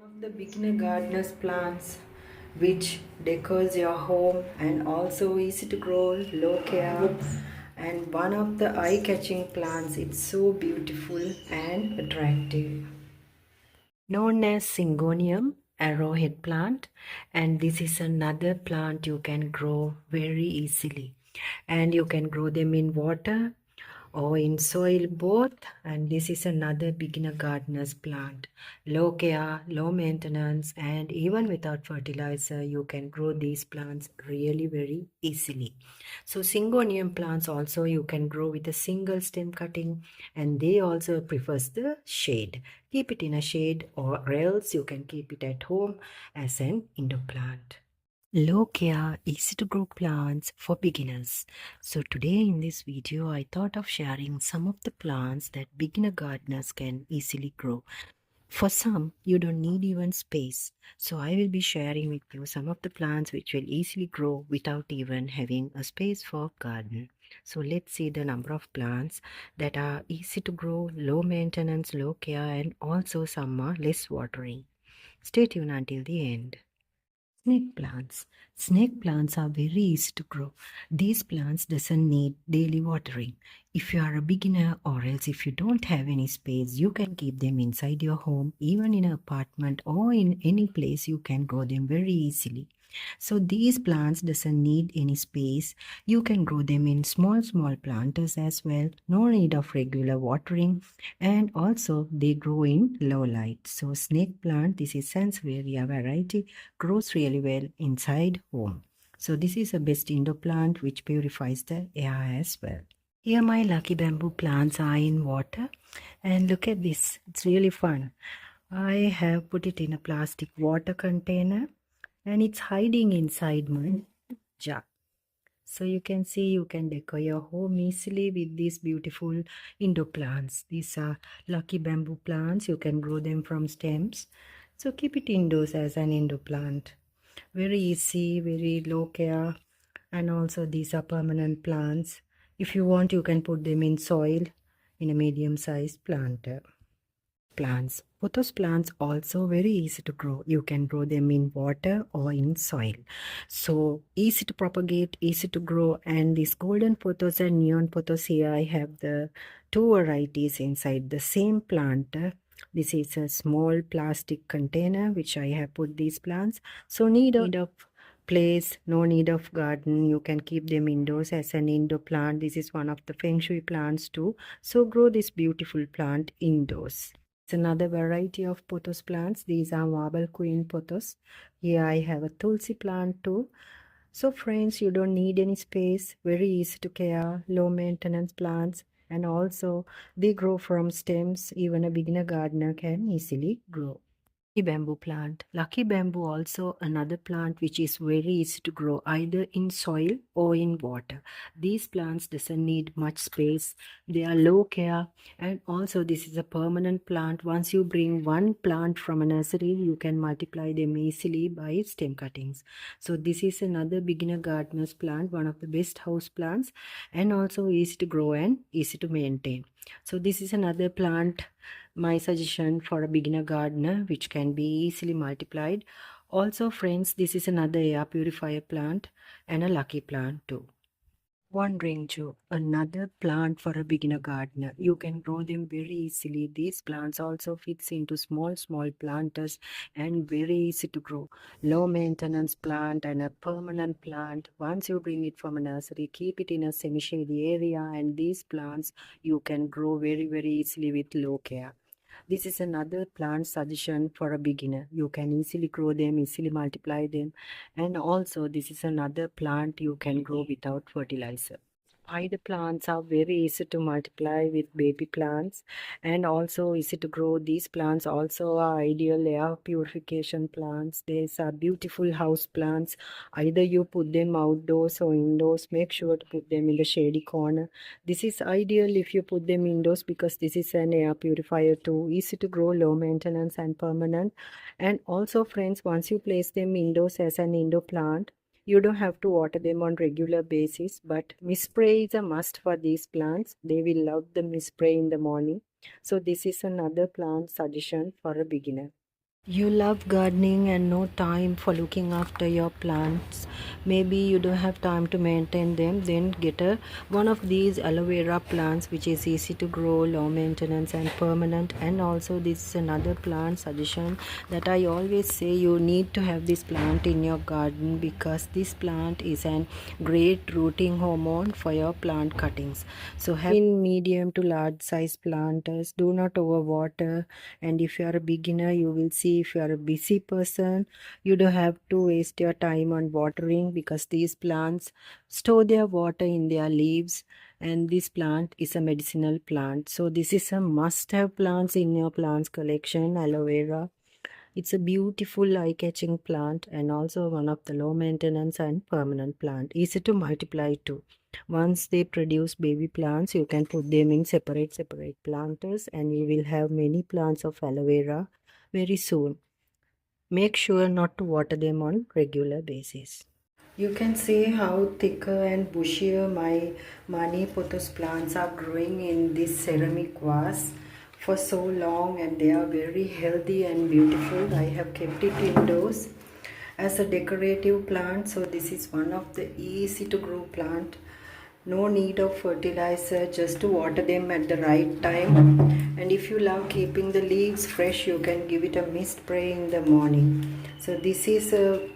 Of the beginner gardener's plants which decors your home and also easy to grow, low care, and one of the eye-catching plants. It's so beautiful and attractive, known as Syngonium arrowhead plant, and this is another plant you can grow very easily, and you can grow them in water or in soil both. And this is another beginner gardener's plant, low care, low maintenance, and even without fertilizer you can grow these plants really very easily. So Syngonium plants also you can grow with a single stem cutting, and they also prefers the shade. Keep it in a shade or else you can keep it at home as an indoor plant. Low care, easy to grow plants for beginners. So today in this video, I thought of sharing some of the plants that beginner gardeners can easily grow. For some, you don't need even space. So I will be sharing with you some of the plants which will easily grow without even having a space for garden. So let's see the number of plants that are easy to grow, low maintenance, low care, and also some are less watering. Stay tuned until the end. Snake plants. Snake plants are very easy to grow. These plants doesn't need daily watering. If you are a beginner or else if you don't have any space, you can keep them inside your home, even in an apartment or in any place you can grow them very easily. So these plants doesn't need any space. You can grow them in small planters as well. No need of regular watering, and also they grow in low light. So snake plant, this is Sansevieria variety, grows really well inside home. So this is a best indoor plant which purifies the air as well. Here my lucky bamboo plants are in water, and look at this, it's really fun. I have put it in a plastic water container and it's hiding inside my jar. So you can see you can decor your home easily with these beautiful indoor plants. These are lucky bamboo plants. You can grow them from stems. So keep it indoors as an indoor plant. Very easy, very low care. And also these are permanent plants. If you want, you can put them in soil in a medium-sized planter. Plants. Pothos plants also very easy to grow. You can grow them in water or in soil. So easy to propagate, easy to grow. And this golden pothos and neon pothos here, I have the two varieties inside the same plant. This is a small plastic container which I have put these plants. So need of place, no need of garden. You can keep them indoors as an indoor plant. This is one of the feng shui plants too. So grow this beautiful plant indoors. It's another variety of pothos plants. These are marble queen pothos. Here I have a tulsi plant too. So friends, you don't need any space. Very easy to care, low maintenance plants, and also they grow from stems. Even a beginner gardener can easily grow. Bamboo plant. Lucky bamboo also another plant which is very easy to grow either in soil or in water. These plants doesn't need much space. They are low care, and also this is a permanent plant. Once you bring one plant from a nursery, you can multiply them easily by stem cuttings. So this is another beginner gardener's plant, one of the best house plants, and also easy to grow and easy to maintain. So this is another plant, my suggestion for a beginner gardener, which can be easily multiplied. Also friends, this is another air purifier plant and a lucky plant too. Wandering Jew, another plant for a beginner gardener. You can grow them very easily. These plants also fits into small planters and very easy to grow. Low maintenance plant and a permanent plant. Once you bring it from a nursery, keep it in a semi-shady area, and these plants you can grow very easily with low care. This is another plant suggestion for a beginner. You can easily grow them, easily multiply them. And also this is another plant you can grow without fertilizer. Spider plants are very easy to multiply with baby plants and also easy to grow. These plants also are ideal air purification plants. These are beautiful house plants. Either you put them outdoors or indoors. Make sure to put them in the shady corner. This is ideal if you put them indoors because this is an air purifier too. Easy to grow, low maintenance and permanent. And also friends, once you place them indoors as an indoor plant, you don't have to water them on regular basis, but mist spray is a must for these plants. They will love the mist spray in the morning. So this is another plant suggestion for a beginner. You love gardening and no time for looking after your plants. Maybe you don't have time to maintain them. Then get one of these aloe vera plants, which is easy to grow, low maintenance and permanent. And also this is another plant suggestion that I always say you need to have this plant in your garden, because this plant is an great rooting hormone for your plant cuttings. So have in medium to large size planters. Do not overwater, and if you are a beginner, you will see, if you are a busy person, you don't have to waste your time on watering, because these plants store their water in their leaves, and this plant is a medicinal plant. So this is a must have plants in your plants collection, aloe vera. It's a beautiful eye-catching plant and also one of the low maintenance and permanent plant. Easy to multiply too. Once they produce baby plants, you can put them in separate planters and you will have many plants of aloe vera very soon. Make sure not to water them on regular basis. You can see how thicker and bushier my mani pothos plants are growing in this ceramic vase for so long, and they are very healthy and beautiful. I have kept it indoors as a decorative plant, so this is one of the easy to grow plant. No need of fertilizer, just to water them at the right time. And if you love keeping the leaves fresh, you can give it a mist spray in the morning. So this is a